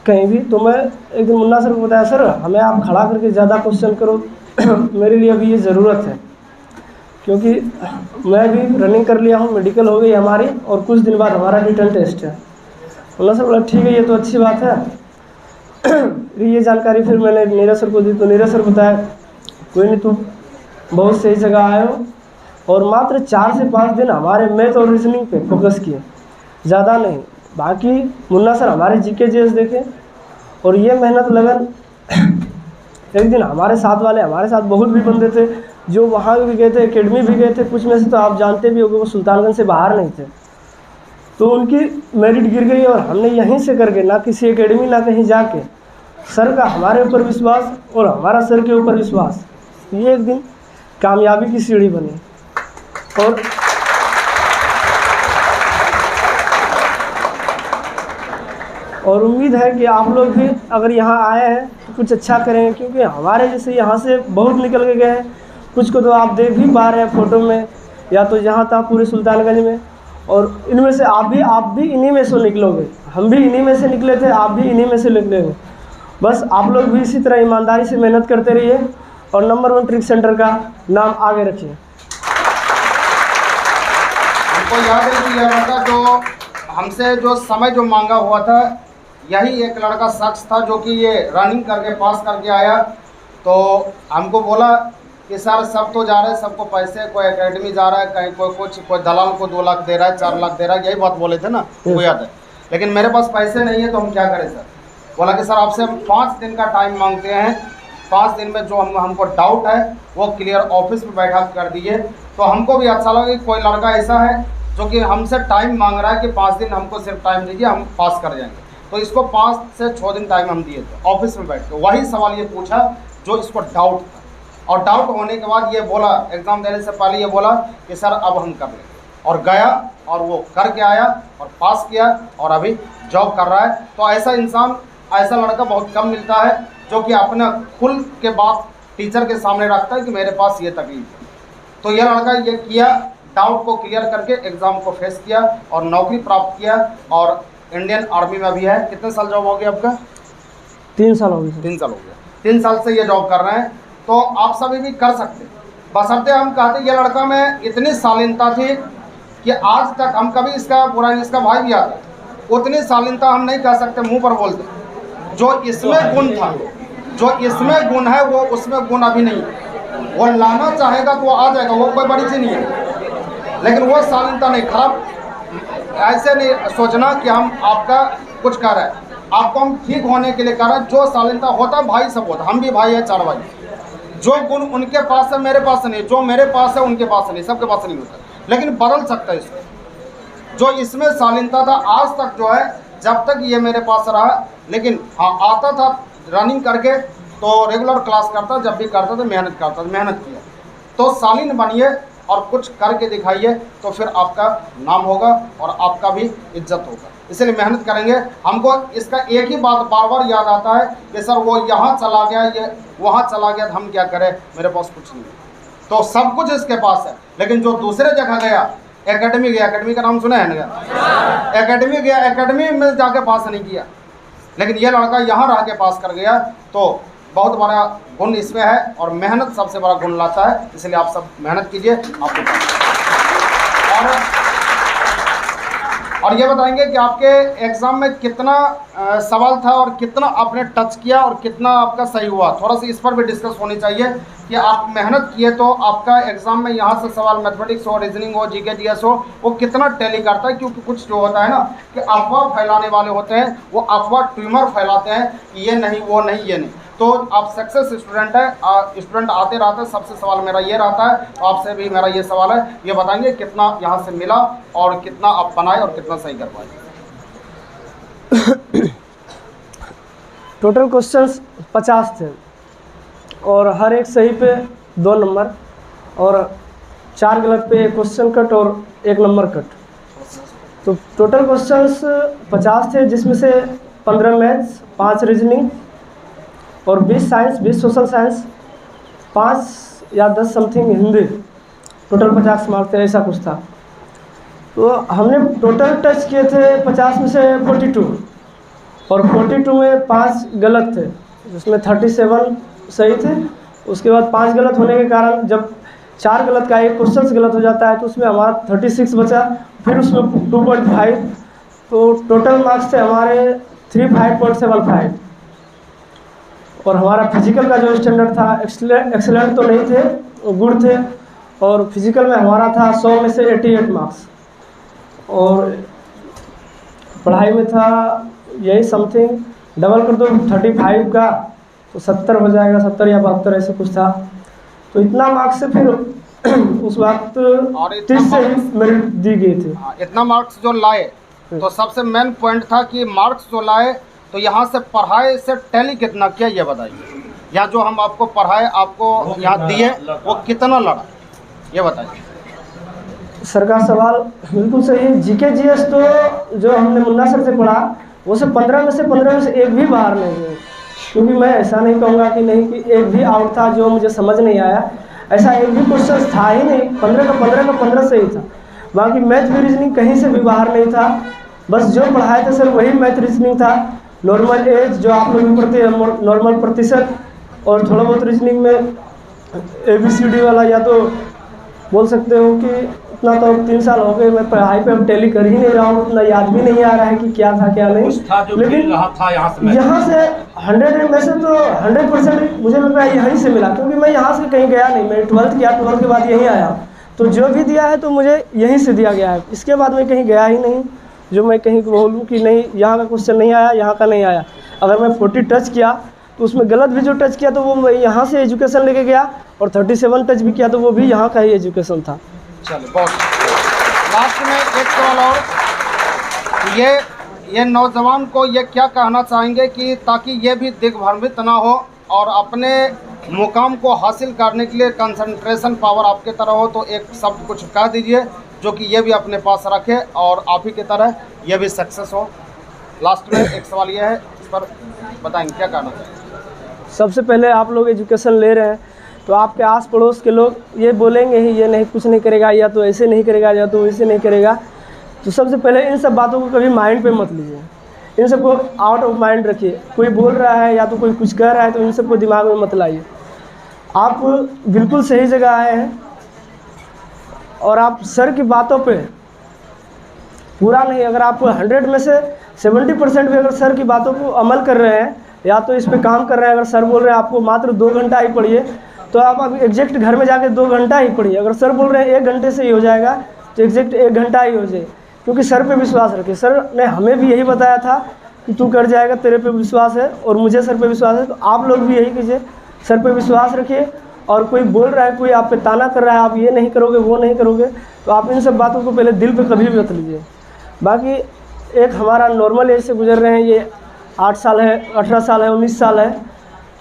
कहीं भी। तो मैं एक दिन मुन्ना सर को बताया, सर हमें आप खड़ा करके ज़्यादा क्वेश्चन करो मेरे लिए अभी ये ज़रूरत है, क्योंकि मैं भी रनिंग कर लिया हूँ, मेडिकल हो गई हमारी और कुछ दिन बाद हमारा रिटर्न टेस्ट है। मुन्ना सर बोला ठीक है ये तो अच्छी बात है। ये जानकारी फिर मैंने नीरज सर को दी, तो नीरज सर बताया कोई नहीं, तुम बहुत सही जगह आए हो। और मात्र 4 से 5 दिन हमारे मैथ और रीजनिंग पे फोकस किए, ज़्यादा नहीं। बाकी मुन्ना सर हमारे जीके जीएस देखे और ये मेहनत लगन। एक दिन हमारे साथ वाले, हमारे साथ बहुत भी बंदे थे जो वहाँ भी गए थे, एकेडमी भी गए थे, कुछ में से तो आप जानते भी होंगे वो सुल्तानगंज से बाहर नहीं थे, तो उनकी मेरिट गिर गई। और हमने यहीं से करके, ना किसी एकेडमी ना कहीं जाके, सर का हमारे ऊपर विश्वास और हमारा सर के ऊपर विश्वास, ये एक दिन कामयाबी की सीढ़ी बनी। और उम्मीद है कि आप लोग भी अगर यहाँ आए हैं तो कुछ अच्छा करेंगे, क्योंकि हमारे जैसे यहाँ से बहुत निकल के गए हैं। कुछ को तो आप देख भी पा रहे हैं फ़ोटो में, या तो यहाँ था पूरे सुल्तानगंज में, और इनमें से आप भी इन्हीं में से निकलोगे। हम भी इन्हीं में से निकले थे, आप भी इन्हीं में से निकलेंगे। बस आप लोग भी इसी तरह ईमानदारी से मेहनत करते रहिए और नंबर 1 ट्रिक सेंटर का नाम आगे रखिए। हमको याद है कि यह लड़का जो हमसे जो समय जो मांगा हुआ था, यही एक लड़का शख्स था जो कि ये रनिंग करके पास करके आया। तो हमको बोला कि सर सब तो जा रहे हैं, सबको पैसे, कोई एकेडमी जा रहा है, कहीं कोई कुछ, कोई दलाल को 2 लाख दे रहा है, 4 लाख दे रहा है, यही बात बोले थे ना, वो याद है। लेकिन मेरे पास पैसे नहीं है तो हम क्या करें सर। बोला कि सर आपसे हम 5 दिन का टाइम मांगते हैं, 5 दिन में जो हमको डाउट है वो क्लियर ऑफिस में बैठा कर दीजिए। तो हमको भी अच्छा लगा कि कोई लड़का ऐसा है जो कि हमसे टाइम मांग रहा है कि 5 दिन हमको सिर्फ टाइम दीजिए, हम पास कर जाएंगे। तो इसको 5 से 6 दिन टाइम हम दिए थे ऑफिस में बैठ के। वही सवाल ये पूछा जो इसको डाउट था, और डाउट होने के बाद ये बोला, एग्ज़ाम देने से पहले ये बोला कि सर अब हम कर लेंगे, और गया और वो करके आया और पास किया और अभी जॉब कर रहा है। तो ऐसा इंसान, ऐसा लड़का बहुत कम मिलता है जो कि अपना खुल के बात टीचर के सामने रखता है कि मेरे पास ये तकलीफ है। तो यह लड़का ये किया, डाउट को क्लियर करके एग्ज़ाम को फेस किया और नौकरी प्राप्त किया, और इंडियन आर्मी में भी है। कितने साल जॉब हो गया आपका? 3 साल हो गए। 3 साल हो गया। 3 साल से ये जॉब कर रहे हैं। तो आप सभी भी कर सकते, बशर्ते हम कहते ये लड़का में इतनी शालीनता थी कि आज तक हम कभी इसका बुरा, इसका भाई भी आता, उतनी शालीनता हम नहीं कह सकते, मुंह पर बोलते। जो इसमें गुण था, जो इसमें गुण है वो उसमें गुण अभी नहीं है। वो लाना चाहेगा तो वो आ जाएगा, वो कोई बड़ी चीज़ नहीं है। लेकिन वो शालीनता नहीं, खराब ऐसे नहीं सोचना कि हम आपका कुछ कर रहे हैं, आपको हम ठीक होने के लिए कर रहे हैं। जो शालीनता होता है भाई सब होता है, हम भी भाई है, 4 भाई। जो गुण उनके पास है मेरे पास नहीं, जो मेरे पास है उनके पास नहीं, सबके पास नहीं होता, लेकिन बदल सकता है इसको। जो इसमें शालीनता था आज तक जो है, जब तक ये मेरे पास रहा, लेकिन हाँ आता था रनिंग करके, तो रेगुलर क्लास करता, जब भी करता था मेहनत करता था, मेहनत किया। तो शालीन बनिए और कुछ करके दिखाइए, तो फिर आपका नाम होगा और आपका भी इज्जत होगा। इसलिए मेहनत करेंगे। हमको इसका एक ही बात बार बार याद आता है कि सर वो यहाँ चला गया, ये वहाँ चला गया, तो हम क्या करें, मेरे पास कुछ नहीं है। तो सब कुछ इसके पास है, लेकिन जो दूसरे जगह गया, एकेडमी गया, एकेडमी का नाम सुना है ना, एकेडमी गया, एकेडमी में जाके पास नहीं किया, लेकिन ये लड़का यहाँ रह के पास कर गया। तो बहुत बड़ा गुण इसमें है, और मेहनत सबसे बड़ा गुण लाता है। इसलिए आप सब मेहनत कीजिए, आपको और ये बताएंगे कि आपके एग्ज़ाम में कितना सवाल था और कितना आपने टच किया और कितना आपका सही हुआ। थोड़ा सा इस पर भी डिस्कस होनी चाहिए कि आप मेहनत किए तो आपका एग्ज़ाम में यहाँ से सवाल मैथमेटिक्स हो, रीजनिंग हो, जीके जीएस हो, वो कितना टैली करता है। क्योंकि कुछ जो होता है ना कि अफवाह फैलाने वाले होते हैं, वो अफवाह ट्यूमर फैलाते हैं कि ये नहीं, वो नहीं, ये नहीं। तो आप सक्सेस स्टूडेंट है, स्टूडेंट आते रहते हैं, सबसे सवाल मेरा ये रहता है, तो आपसे भी मेरा ये सवाल है, ये बताएंगे कितना यहाँ से मिला और कितना आप बनाए और कितना सही कर पाए। टोटल क्वेश्चंस 50 थे और हर एक सही पे 2 नंबर, और 4 गलत पे 1 क्वेश्चन कट और 1 नंबर कट। तो टोटल क्वेश्चंस 50 थे, जिसमें से 15 मैथ्स, 5 रीजनिंग और 20 साइंस, 20 सोशल साइंस, 5 या 10 समथिंग हिंदी। टोटल 50 मार्क्स थे, ऐसा कुछ था। तो हमने टोटल टच किए थे 50 में से 42, और 42 में 5 गलत थे, जिसमें 37 सही थे। उसके बाद 5 गलत होने के कारण जब 4 गलत का एक क्वेश्चन गलत हो जाता है तो उसमें हमारा 36 बचा, फिर उसमें 2.5, तो टोटल मार्क्स थे हमारे 35.75। और हमारा फिजिकल का जो स्टैंडर्ड था एक्सीलेंट तो नहीं थे, गुड थे। और फिजिकल में हमारा था 100 में से 88 मार्क्स। और पढ़ाई में था यही समथिंग, डबल कर दो 35 का तो 70 हो जाएगा, 70 या 72 ऐसे कुछ था। तो इतना मार्क्स से फिर उस वक्त 30 से ही मेरिट दी गई थी। इतना मार्क्स जो लाए तो सबसे मेन पॉइंट था कि मार्क्स जो लाए तो यहाँ से पढ़ाई से टैली कितना किया ये बताइए। या जो हम आपको पढ़ाए आपको यहाँ दिए वो कितना लड़ा ये बताइए। सर का सवाल बिल्कुल सही है। जीके जीएस तो जो हमने मुन्ना सर से पढ़ा वो से 15 में से एक भी बाहर नहीं है। क्योंकि मैं ऐसा नहीं कहूँगा कि नहीं कि एक भी आउट था जो मुझे समझ नहीं आया, ऐसा एक भी क्वेश्चन था ही नहीं। 15 का 15 सही था। बाकी मैथ भी रीजनिंग कहीं से भी बाहर नहीं था। बस जो पढ़ाए थे सर वही मैथ रीजनिंग था। नॉर्मल एज जो आप लोग भी पढ़ते हैं, नॉर्मल प्रतिशत, और थोड़ा बहुत रीजनिंग में ABCD वाला, या तो बोल सकते हो कि इतना तो 3 साल हो गए मैं पढ़ाई पे टैली कर ही नहीं रहा हूँ, उतना याद भी नहीं आ रहा है कि क्या था क्या नहीं। लेकिन यहाँ से 100 में से तो 100% मुझे लग रहा है यहीं से मिला, क्योंकि मैं यहाँ से कहीं गया नहीं। मैं 12th किया, 12th के बाद यहीं आया, तो जो भी दिया है तो मुझे यहीं से दिया गया है। इसके बाद मैं कहीं गया ही नहीं जो मैं कहीं बोलूँ कि नहीं यहाँ का क्वेश्चन नहीं आया, यहाँ का नहीं आया। अगर मैं 40 टच किया तो उसमें गलत भी जो टच किया तो वो मैं यहाँ से एजुकेशन लेके गया, और 37 टच भी किया तो वो भी यहाँ का ही एजुकेशन था। चलो बहुत लास्ट में एक सवाल और, ये नौजवान को ये क्या कहना चाहेंगे कि ताकि ये भी दिग्भ्रमित ना हो और अपने मुकाम को हासिल करने के लिए कंसंट्रेशन पावर आपके तरह हो, तो एक शब्द कुछ कह दीजिए जो कि ये भी अपने पास रखे और आप ही की तरह ये भी सक्सेस हो। लास्ट में एक सवाल ये है, इस पर बताएंगे क्या कहना चाहिए। सबसे पहले आप लोग एजुकेशन ले रहे हैं तो आपके आस पड़ोस के लोग ये बोलेंगे ही, ये नहीं कुछ नहीं करेगा, या तो ऐसे नहीं करेगा, या तो वैसे नहीं करेगा। तो सबसे पहले इन सब बातों को कभी माइंड पे मत लीजिए, इन सबको आउट ऑफ माइंड रखिए। कोई बोल रहा है या तो कोई कुछ कह रहा है तो इन सबको दिमाग में मत लाइए। आप बिल्कुल सही जगह आए हैं और आप सर की बातों पे पूरा नहीं, अगर आप 100 में से 70% भी अगर सर की बातों को अमल कर रहे हैं या तो इस पे काम कर रहे हैं, अगर सर बोल रहे हैं आपको मात्र 2 घंटा ही पढ़िए तो आप एग्जैक्ट घर में जाके 2 घंटा ही पढ़िए। अगर सर बोल रहे हैं 1 घंटे से ही हो जाएगा तो एग्जैक्ट 1 घंटा ही हो जाए, क्योंकि सर पे विश्वास रखिए। सर ने हमें भी यही बताया था कि तू कर जाएगा, तेरे पे विश्वास है और मुझे सर पे विश्वास है, तो आप लोग भी यही कीजिए, सर पे विश्वास रखिए। और कोई बोल रहा है, कोई आप पे ताना कर रहा है, आप ये नहीं करोगे वो नहीं करोगे, तो आप इन सब बातों को पहले दिल पे कभी भी मत लीजिए। बाकी एक हमारा नॉर्मल एज से गुजर रहे हैं, ये 8 साल है, 18 साल है, 19 साल है,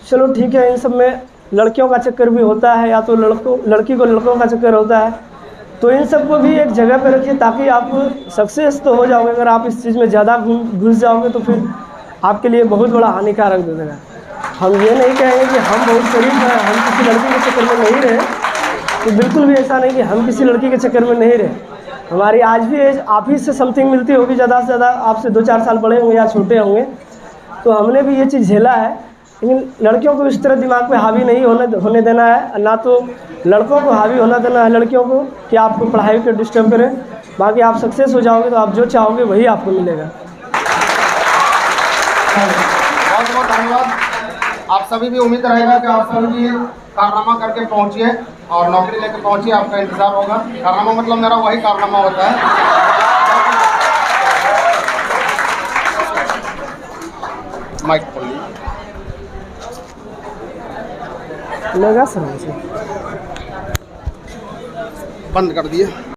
चलो ठीक है। इन सब में लड़कियों का चक्कर भी होता है, या तो लड़की को लड़कों का चक्कर होता है, तो इन सबको भी एक जगह पे रखिए ताकि आप सक्सेस तो हो जाओगे। अगर आप इस चीज़ में ज़्यादा घुस जाओगे तो फिर आपके लिए बहुत बड़ा हानिकारक दे देगा। हम ये नहीं कहेंगे कि हम बहुत शरीफ हैं, हम किसी लड़की के चक्कर में नहीं रहे, तो बिल्कुल भी ऐसा नहीं कि हम किसी लड़की के चक्कर में नहीं रहे। हमारी आज भी एज आप ही से समथिंग मिलती होगी, ज़्यादा से ज़्यादा आपसे 2-4 साल बड़े होंगे या छोटे होंगे, तो हमने भी ये चीज़ झेला है। लेकिन लड़कियों को इस तरह दिमाग पे हावी नहीं होने देना है, ना तो लड़कों को हावी होना देना है लड़कियों को कि आपको पढ़ाई पे डिस्टर्ब करें। बाकी आप सक्सेस हो जाओगे तो आप जो चाहोगे वही आपको मिलेगा। बहुत बहुत धन्यवाद। आप सभी भी उम्मीद रहेगा कि आप सभी भी कारनामा करके पहुँचिए और नौकरी लेकर पहुँचिए, आपका इंतज़ार होगा। कारनामा मतलब मेरा वही कारनामा होता है। माइक लगा सर, बंद कर दिए।